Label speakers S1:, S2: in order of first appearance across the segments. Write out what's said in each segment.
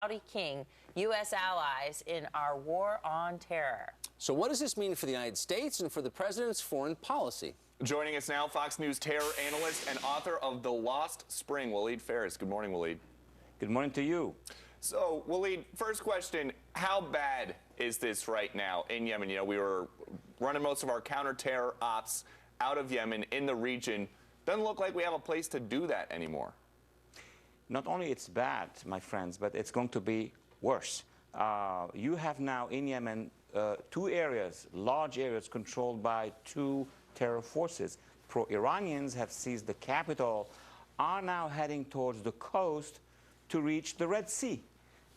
S1: Saudi king, U.S. allies in our war on terror.
S2: So what does this mean for the United States and for the president's foreign policy?
S3: Joining us now, Fox News terror analyst and author of The Lost Spring, Walid Phares. Good morning, Walid.
S4: Good morning to you.
S3: So, Walid, first question, how bad is this right now in Yemen? You know, we were running most of our counter-terror ops out of Yemen in the region. Doesn't look like we have a place to do that anymore.
S4: Not only it's bad, my friends, but it's going to be worse. You have now in Yemen two areas, large areas controlled by two terror forces. Pro-Iranians have seized the capital, are now heading towards the coast to reach the Red Sea.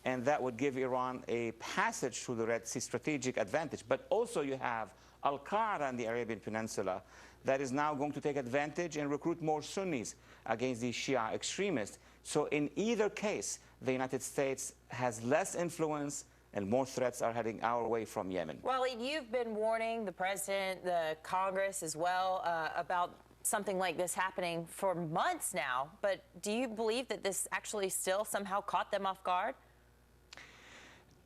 S4: And that would give Iran a passage through the Red Sea strategic advantage. But also you have Al-Qaeda in the Arabian Peninsula that is now going to take advantage and recruit more Sunnis against these Shia extremists. So in either case, the United States has less influence and more threats are heading our way from Yemen.
S1: Walid, you've been warning the president, the Congress as well, about something like this happening for months now. But do you believe that this actually still somehow caught them off guard?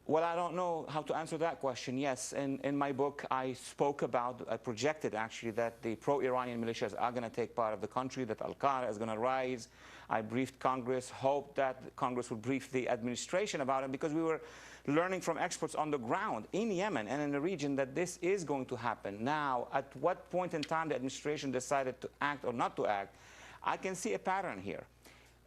S4: Well, I don't know how to answer that question. Yes, in my book, I projected actually that the pro-Iranian militias are going to take part of the country, that Al-Qaeda is going to rise. I briefed Congress, hoped that Congress would brief the administration about it, because we were learning from experts on the ground in Yemen and in the region that this is going to happen. Now, at what point in time the administration decided to act or not to act, I can see a pattern here.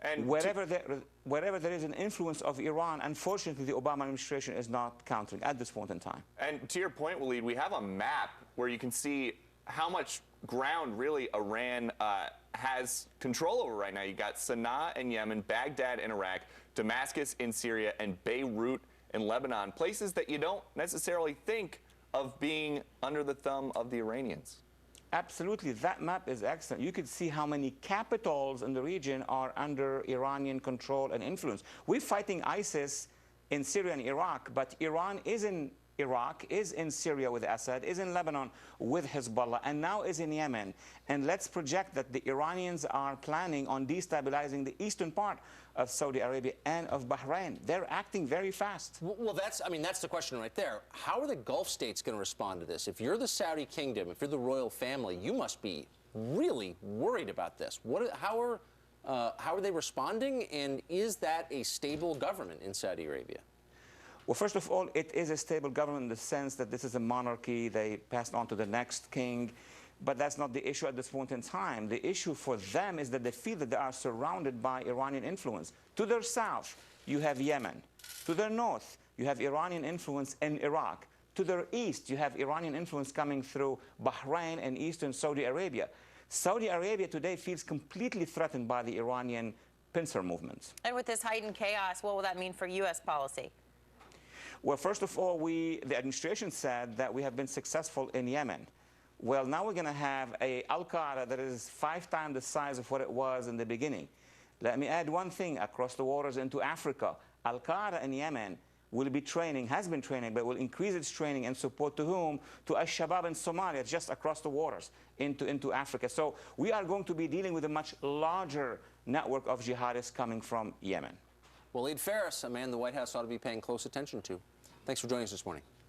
S4: And wherever there is an influence of Iran, unfortunately, the Obama administration is not countering at this point in time.
S3: And to your point, Walid, we have a map where you can see how much ground really Iran has control over right now. You got Sana'a in Yemen, Baghdad in Iraq, Damascus in Syria, and Beirut in Lebanon, places that you don't necessarily think of being under the thumb of the Iranians.
S4: Absolutely. That map is excellent. You could see how many capitals in the region are under Iranian control and influence. We're fighting ISIS in Syria and Iraq, but Iran is in Iraq, is in Syria with Assad, is in Lebanon with Hezbollah, and now is in Yemen. And let's project that the Iranians are planning on destabilizing the eastern part of Saudi Arabia and of Bahrain. They're acting very fast.
S2: Well, that's the question right there. How are the Gulf states going to respond to this? If you're the Saudi kingdom, if you're the royal family, you must be really worried about this. How are they responding, and is that a stable government in Saudi Arabia?
S4: Well, first of all, it is a stable government in the sense that this is a monarchy. They passed on to the next king. But that's not the issue at this point in time. The issue for them is that they feel that they are surrounded by Iranian influence. To their south, you have Yemen. To their north, you have Iranian influence in Iraq. To their east, you have Iranian influence coming through Bahrain and eastern Saudi Arabia. Saudi Arabia today feels completely threatened by the Iranian pincer movements.
S1: And with this heightened chaos, what will that mean for U.S. policy?
S4: Well, first of all, the administration said that we have been successful in Yemen. Well, now we're going to have a Al-Qaeda that is 5 times the size of what it was in the beginning. Let me add one thing across the waters into Africa. Al-Qaeda in Yemen will be training, has been training, but will increase its training and support to whom? To Al-Shabaab in Somalia, just across the waters into Africa. So we are going to be dealing with a much larger network of jihadists coming from Yemen.
S2: Walid Phares, a man the White House ought to be paying close attention to. Thanks for joining us this morning.